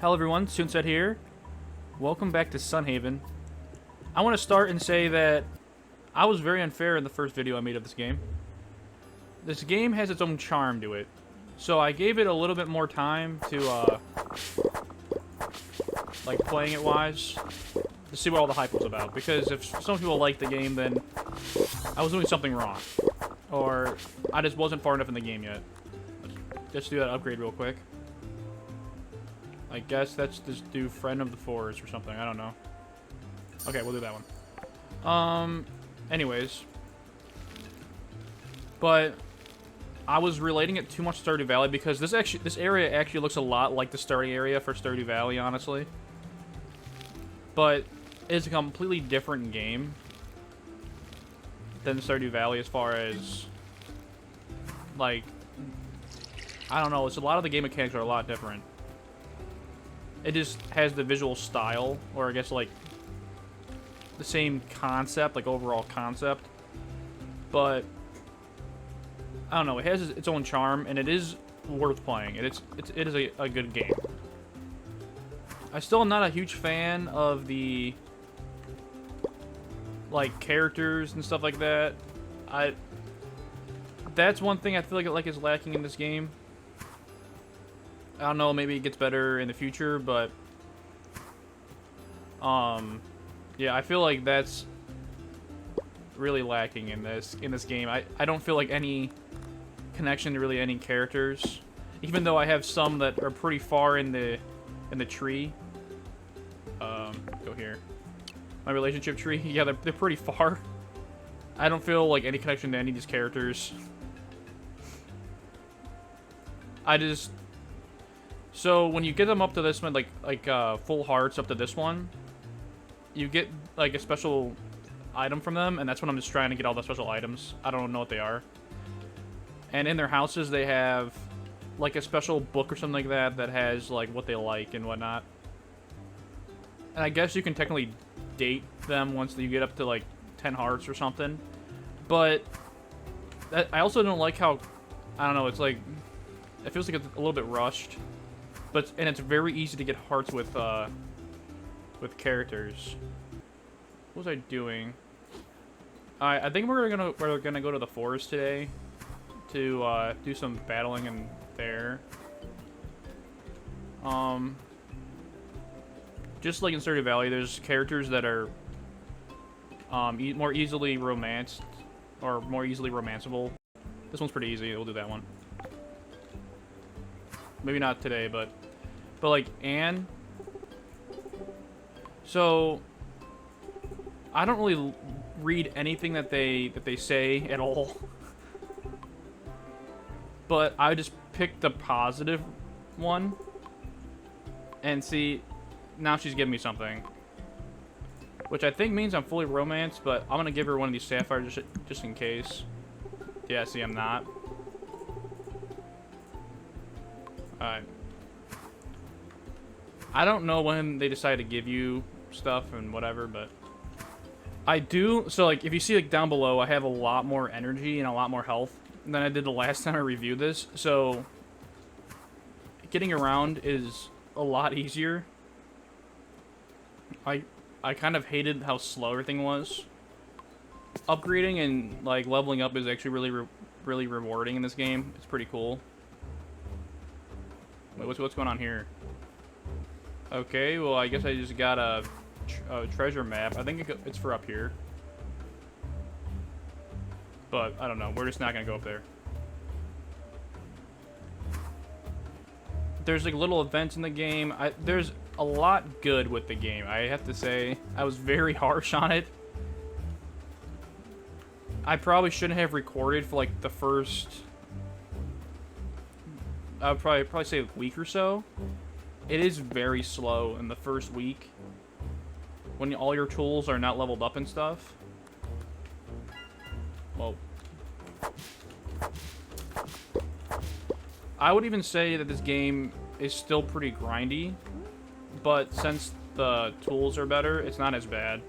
Hello everyone, Suneset here. Welcome back to Sunhaven. I want to start and say that I was very unfair in the first video I made of this game. This game has its own charm to it. So I gave it a little bit more time to, like, playing it wise, to see what all the hype was about. Because if some people like the game, then I was doing something wrong. Or I just wasn't far enough in the game yet. Let's do that upgrade real quick. I guess that's just do Friend of the Forest or something. I don't know. Okay, we'll do that one. Anyways. But I was relating it too much to Stardew Valley because this area actually looks a lot like the starting area for Stardew Valley, honestly. But it's a completely different game than Stardew Valley as far as, like, I don't know. It's a lot of the game mechanics are a lot different. It just has the visual style, or I guess, like, the same concept, like, overall concept. But, I don't know, it has its own charm, and it is worth playing. It is a good game. I still am not a huge fan of the, like, characters and stuff like that. That's one thing I feel like is lacking in this game. I don't know, maybe it gets better in the future, but yeah, I feel like that's really lacking in this game. I don't feel like any connection to really any characters, even though I have some that are pretty far in the tree. Go here. My relationship tree. Yeah, they're pretty far. I don't feel like any connection to any of these characters. So when you get them up to this one, like full hearts up to this one, you get like a special item from them, and that's when I'm just trying to get all the special items. I don't know what they are. And in their houses, they have like a special book or something like that that has like what they like and whatnot. And I guess you can technically date them once you get up to like 10 hearts or something. But I also don't like how, I don't know, it's like, it feels like it's a little bit rushed. And it's very easy to get hearts with characters. What was I doing? I think we're gonna go to the forest today to do some battling in there. Just like in Stardew Valley, there's characters that are more easily romanced or more easily romanceable. This one's pretty easy. We'll do that one. Maybe not today, but like Anne. So I don't really read anything that they say at all. But I just picked the positive one. And see, now she's giving me something. Which I think means I'm fully romanced, but I'm gonna give her one of these sapphires just in case. Yeah, see, I'm not. Alright. I don't know when they decide to give you stuff and whatever, but I do. So, like, if you see, like, down below, I have a lot more energy and a lot more health than I did the last time I reviewed this. So, getting around is a lot easier. I kind of hated how slow everything was. Upgrading and, like, leveling up is actually really rewarding in this game. It's pretty cool. Wait, what's going on here? Okay, well, I guess I just got a treasure map. I think it's for up here. But, I don't know. We're just not going to go up there. There's, like, little events in the game. There's a lot good with the game, I have to say. I was very harsh on it. I probably shouldn't have recorded for, like, the first... I would probably say a week or so. It is very slow in the first week when all your tools are not leveled up and stuff. Well, I would even say that this game is still pretty grindy, but since the tools are better, it's not as bad.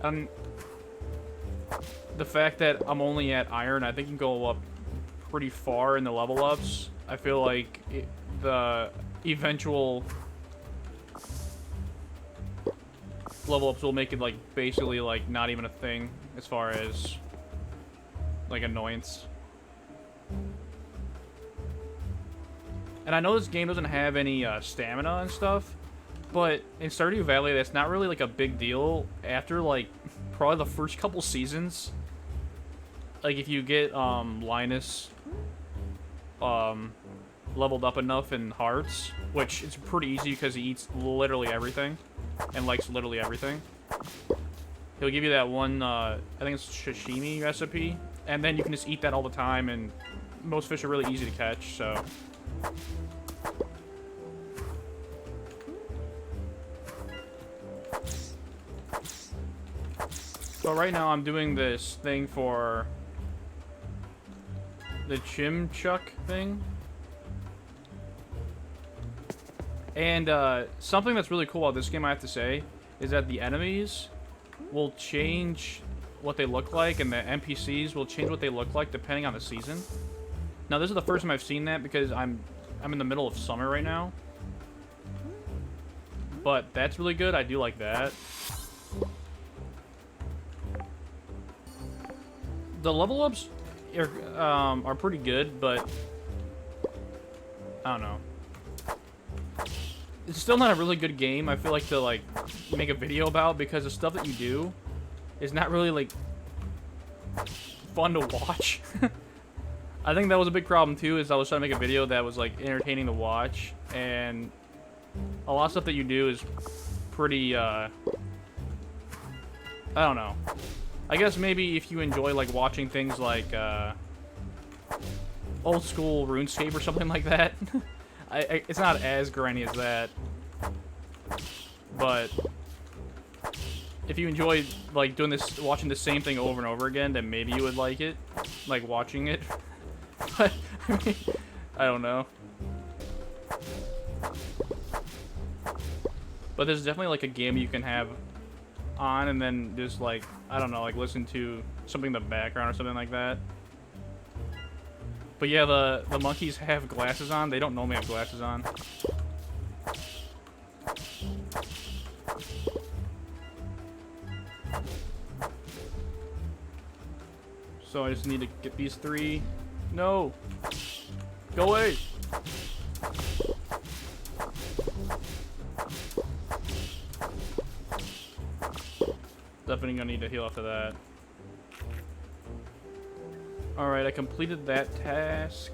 And the fact that I'm only at iron, I think you can go up pretty far in the level ups. I feel like the eventual level ups will make it like basically like not even a thing as far as like annoyance. And I know this game doesn't have any stamina and stuff, but in Stardew Valley, that's not really like a big deal after like probably the first couple seasons. Like if you get Linus leveled up enough in hearts, which is pretty easy because he eats literally everything and likes literally everything. He'll give you that one, I think it's sashimi recipe, and then you can just eat that all the time, and most fish are really easy to catch, so. So right now I'm doing this thing for the chimchuk thing. And something that's really cool about this game, I have to say, is that the enemies will change what they look like, and the NPCs will change what they look like depending on the season. Now, this is the first time I've seen that because I'm in the middle of summer right now. But that's really good. I do like that. The level ups are pretty good, but I don't know. It's still not a really good game, I feel like, to like make a video about, because the stuff that you do is not really like fun to watch. I think that was a big problem too, is I was trying to make a video that was like entertaining to watch, and a lot of stuff that you do is pretty I don't know. I guess maybe if you enjoy like watching things like old school RuneScape or something like that. It's not as grindy as that, but if you enjoy like doing this, watching the same thing over and over again, then maybe you would like it, like watching it. But I mean, I don't know. But there's definitely like a game you can have on and then just like, I don't know, like listen to something in the background or something like that. But yeah, the monkeys have glasses on. They don't normally have glasses on. So I just need to get these three. No! Go away! Definitely gonna need to heal after that. Alright, I completed that task.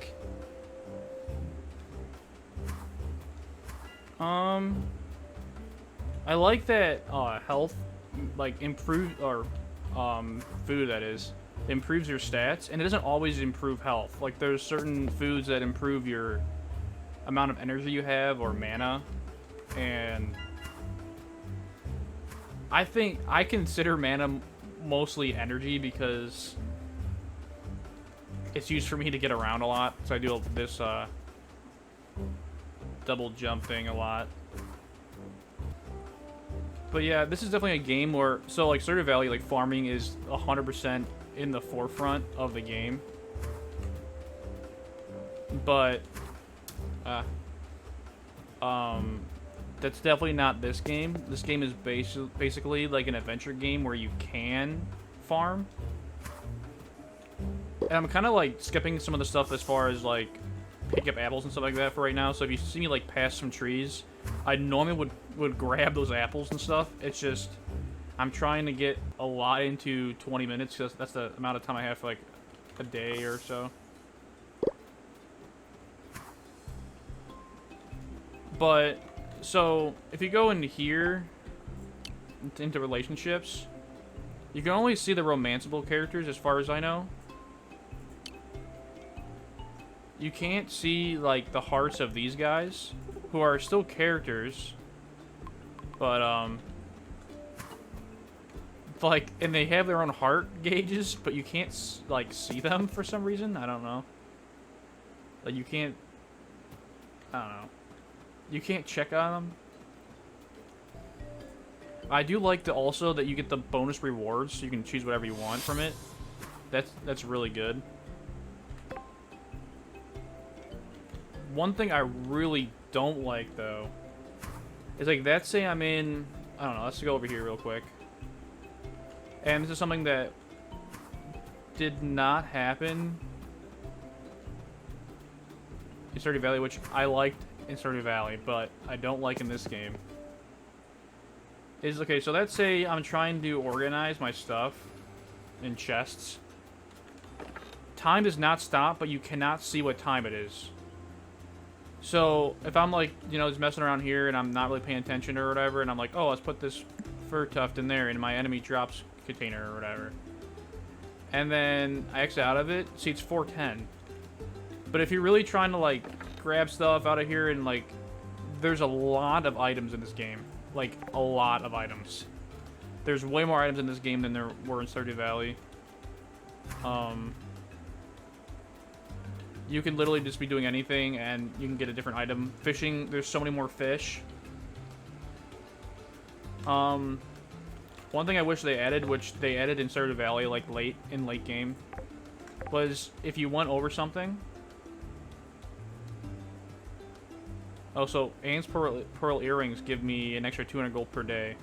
I like that health, like, improve, or food, that is, improves your stats, and it doesn't always improve health. Like, there's certain foods that improve your amount of energy you have, or mana, and I consider mana mostly energy because it's used for me to get around a lot, so I do this double jump thing a lot. But yeah, this is definitely a game where, so like Stardew Valley, like farming is 100% in the forefront of the game. But that's definitely not this game. This game is basically like an adventure game where you can farm. And I'm kind of like skipping some of the stuff as far as like pick up apples and stuff like that for right now. So if you see me like pass some trees, I normally would grab those apples and stuff. It's just I'm trying to get a lot into 20 minutes because that's the amount of time I have for like a day or so. But so if you go into here into relationships, you can only see the romanceable characters as far as I know. You can't see like the hearts of these guys, who are still characters, but like, and they have their own heart gauges, but you can't like see them for some reason. I don't know. Like you can't. I don't know. You can't check on them. I do like also that you get the bonus rewards, so you can choose whatever you want from it. That's really good. One thing I really don't like, though, is like, let's say I'm in I don't know. Let's go over here real quick. And this is something that did not happen in Stardew Valley, which I liked in Stardew Valley, but I don't like in this game. Is, okay, so let's say I'm trying to organize my stuff in chests. Time does not stop, but you cannot see what time it is. So, if I'm like, you know, just messing around here and I'm not really paying attention or whatever, and I'm like, oh, let's put this fur tuft in there in my enemy drops container or whatever. And then I exit out of it, see it's 4:10. But if you're really trying to, like, grab stuff out of here and, like, there's a lot of items in this game. Like, a lot of items. There's way more items in this game than there were in Stardew Valley. You can literally just be doing anything and you can get a different item. Fishing, there's so many more fish. One thing I wish they added, which they added in Stardew Valley, like late game, was if you went over something. Oh, so Anne's pearl earrings give me an extra 200 gold per day,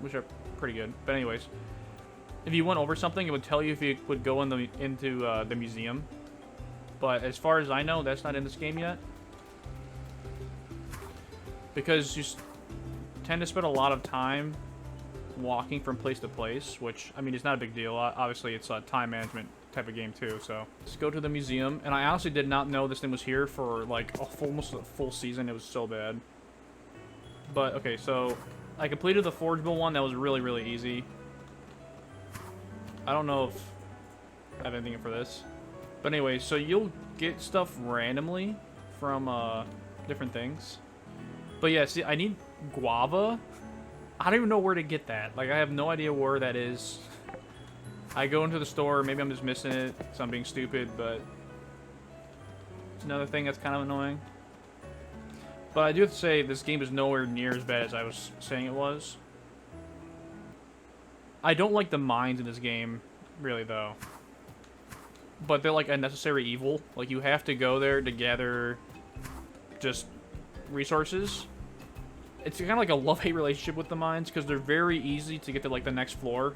which are pretty good. But anyways, if you went over something, it would tell you if you would go into the museum. But as far as I know, that's not in this game yet. Because you tend to spend a lot of time walking from place to place, which, I mean, it's not a big deal. Obviously, it's a time management type of game, too. So, let's go to the museum. And I honestly did not know this thing was here for, like, almost a full season. It was so bad. But, okay, so I completed the forgeable one. That was really, really easy. I don't know if I have anything for this. But anyway, so you'll get stuff randomly from different things. But yeah, see, I need guava. I don't even know where to get that. Like, I have no idea where that is. I go into the store, maybe I'm just missing it, so I'm being stupid, but it's another thing that's kind of annoying. But I do have to say, this game is nowhere near as bad as I was saying it was. I don't like the mines in this game, really, though. But they're like a necessary evil. Like, you have to go there to gather just resources. It's kind of like a love-hate relationship with the mines, because they're very easy to get to, like, the next floor.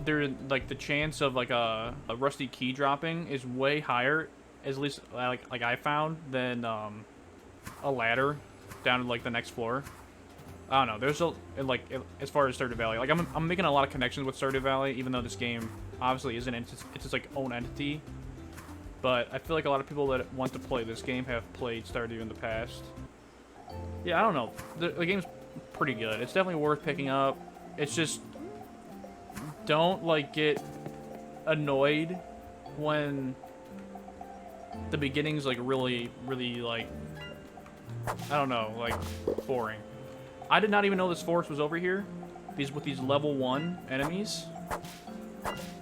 They're, like, the chance of, like, a rusty key dropping is way higher, at least, like I found, than a ladder down to, like, the next floor. I don't know. There's like, as far as Stardew Valley, like, I'm making a lot of connections with Stardew Valley, even though this game obviously isn't. It's its like own entity. But I feel like a lot of people that want to play this game have played Stardew in the past. Yeah, I don't know. The game's pretty good. It's definitely worth picking up. It's just, don't like get annoyed when the beginning's like really, really like, I don't know, like boring. I did not even know this forest was over here. With these level 1 enemies.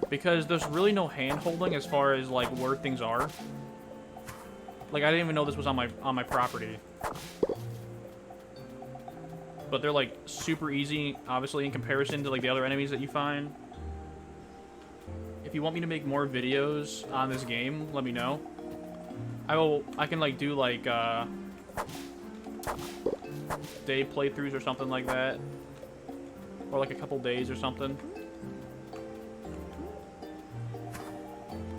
Because there's really no hand-holding as far as, like, where things are. Like, I didn't even know this was on my property. But they're, like, super easy, obviously, in comparison to, like, the other enemies that you find. If you want me to make more videos on this game, let me know. I can, like, do, like, day playthroughs or something like that, or like a couple days or something.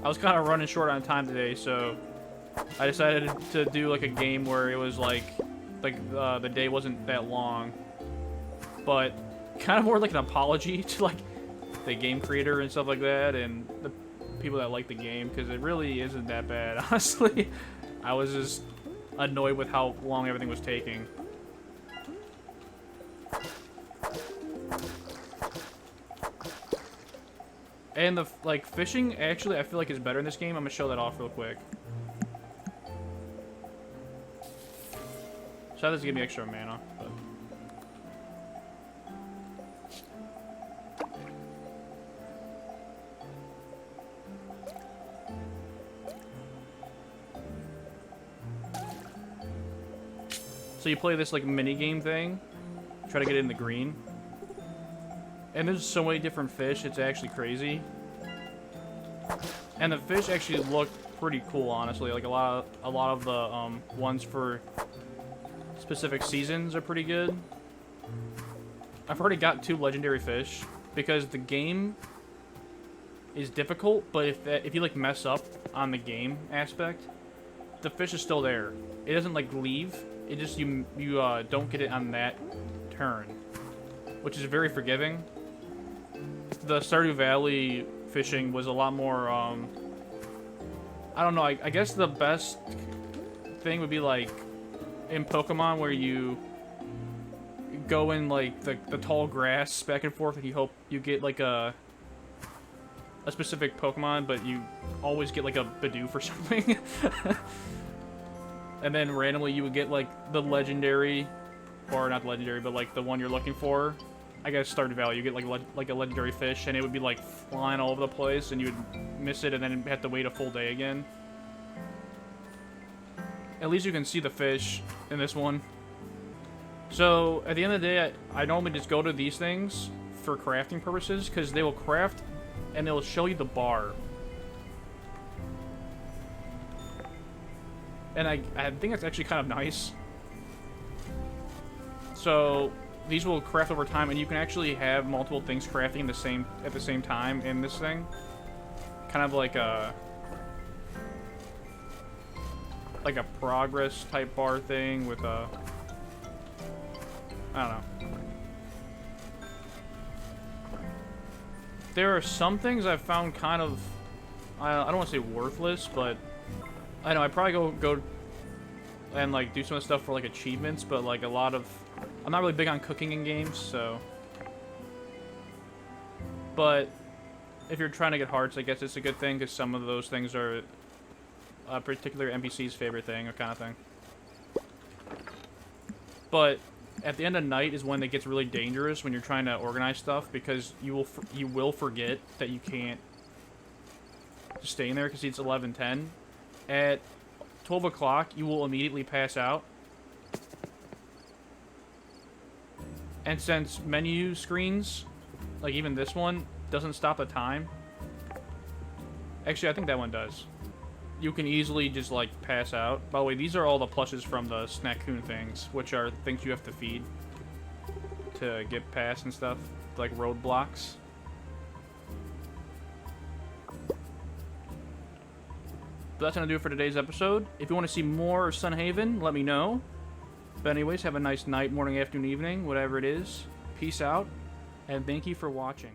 I was kind of running short on time today, so I decided to do like a game where it was like the day wasn't that long, but kind of more like an apology to like the game creator and stuff like that, and the people that like the game, because it really isn't that bad, honestly. I was just annoyed with how long everything was taking. And the, like, fishing, actually, I feel like is better in this game. I'm gonna show that off real quick. So this give me extra mana, but... So you play this, like, mini-game thing. Try to get it in the green. And there's so many different fish, it's actually crazy. And the fish actually look pretty cool, honestly. Like, a lot of the ones for specific seasons are pretty good. I've already got 2 legendary fish because the game is difficult, but if you like mess up on the game aspect, the fish is still there. It doesn't like leave. It just you don't get it on that turn, which is very forgiving. The Stardew Valley fishing was a lot more I don't know, I guess the best thing would be like in Pokemon where you go in like the tall grass back and forth and you hope you get like a specific Pokemon, but you always get like a Bidoof or something. And then randomly you would get like the legendary, or not legendary, but like the one you're looking for. I guess Stardew Valley, you get like a legendary fish, and it would be like flying all over the place, and you would miss it, and then have to wait a full day again. At least you can see the fish in this one. So at the end of the day, I normally just go to these things for crafting purposes, because they will craft, and they'll show you the bar. And I think that's actually kind of nice. So these will craft over time, and you can actually have multiple things crafting at the same time in this thing. Kind of like a progress type bar thing with a, I don't know. There are some things I've found kind of, I don't want to say worthless, but I know I probably go and like do some of the stuff for like achievements, but like a lot of, I'm not really big on cooking in games, so. But if you're trying to get hearts, I guess it's a good thing, because some of those things are a particular NPC's favorite thing, or kind of thing. But at the end of night is when it gets really dangerous when you're trying to organize stuff, because you will forget that you can't just stay in there, because it's 11:10. At 12 o'clock, you will immediately pass out. And since menu screens, like even this one, doesn't stop the time. Actually, I think that one does. You can easily just like pass out. By the way, these are all the plushes from the Snackoon things, which are things you have to feed to get past and stuff, like roadblocks. But that's going to do it for today's episode. If you want to see more Sunhaven, let me know. But anyways, have a nice night, morning, afternoon, evening, whatever it is. Peace out, and thank you for watching.